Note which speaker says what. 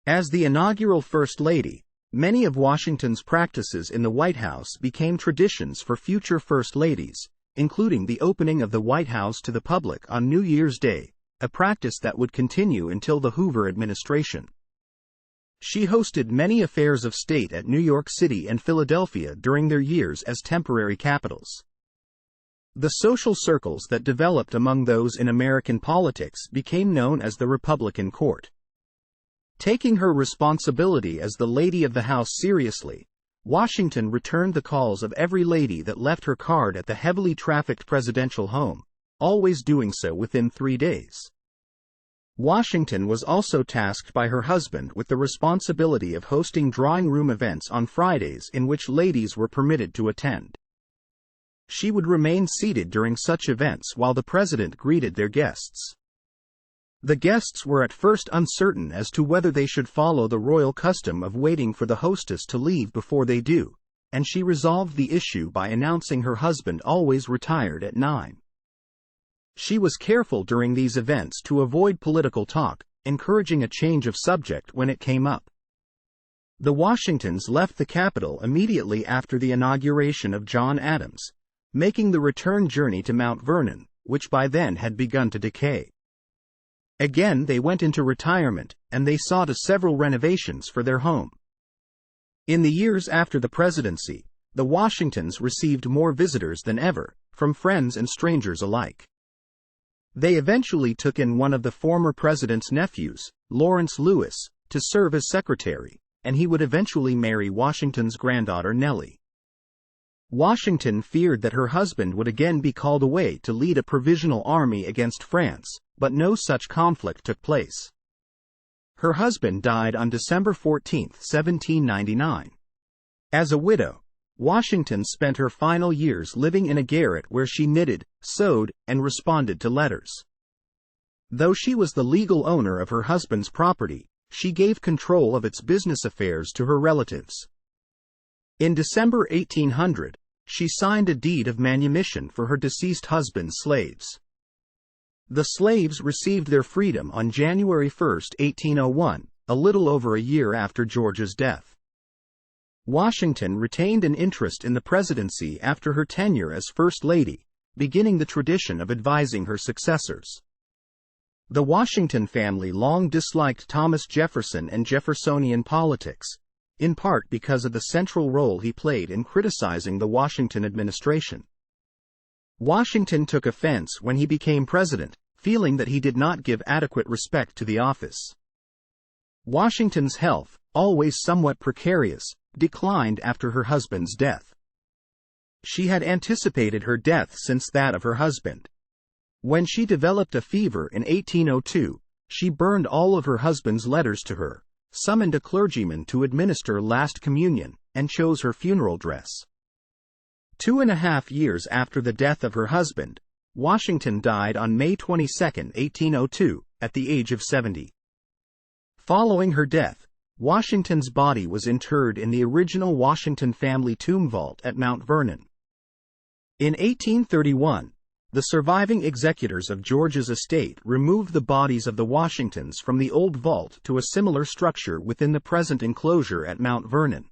Speaker 1: As the inaugural First Lady, many of Washington's practices in the White House became traditions for future First Ladies, including the opening of the White House to the public on New Year's Day, a practice that would continue until the Hoover administration. She hosted many affairs of state at New York City and Philadelphia during their years as temporary capitals. The social circles that developed among those in American politics became known as the Republican Court. Taking her responsibility as the Lady of the House seriously, Washington returned the calls of every lady that left her card at the heavily trafficked presidential home, always doing so within 3 days. Washington was also tasked by her husband with the responsibility of hosting drawing room events on Fridays in which ladies were permitted to attend. She would remain seated during such events while the president greeted their guests. The guests were at first uncertain as to whether they should follow the royal custom of waiting for the hostess to leave before they do, and she resolved the issue by announcing her husband always retired at 9. She was careful during these events to avoid political talk, encouraging a change of subject when it came up. The Washingtons left the Capitol immediately after the inauguration of John Adams, making the return journey to Mount Vernon, which by then had begun to decay. Again they went into retirement, and they saw to several renovations for their home. In the years after the presidency, the Washingtons received more visitors than ever, from friends and strangers alike. They eventually took in one of the former president's nephews, Lawrence Lewis, to serve as secretary, and he would eventually marry Washington's granddaughter Nellie. Washington feared that her husband would again be called away to lead a provisional army against France, but no such conflict took place. Her husband died on December 14, 1799. As a widow, Washington spent her final years living in a garret where she knitted, sewed, and responded to letters. Though she was the legal owner of her husband's property, she gave control of its business affairs to her relatives. In December 1800, she signed a deed of manumission for her deceased husband's slaves. The slaves received their freedom on January 1, 1801, a little over a year after George's death. Washington retained an interest in the presidency after her tenure as First Lady, beginning the tradition of advising her successors. The Washington family long disliked Thomas Jefferson and Jeffersonian politics, in part because of the central role he played in criticizing the Washington administration. Washington took offense when he became president, feeling that he did not give adequate respect to the office. Washington's health, always somewhat precarious, declined after her husband's death. She had anticipated her death since that of her husband. When she developed a fever in 1802, she burned all of her husband's letters to her, summoned a clergyman to administer last communion, and chose her funeral dress. 2.5 years after the death of her husband, Washington died on May 22, 1802, at the age of 70. Following her death, Washington's body was interred in the original Washington family tomb vault at Mount Vernon. In 1831, the surviving executors of George's estate removed the bodies of the Washingtons from the old vault to a similar structure within the present enclosure at Mount Vernon.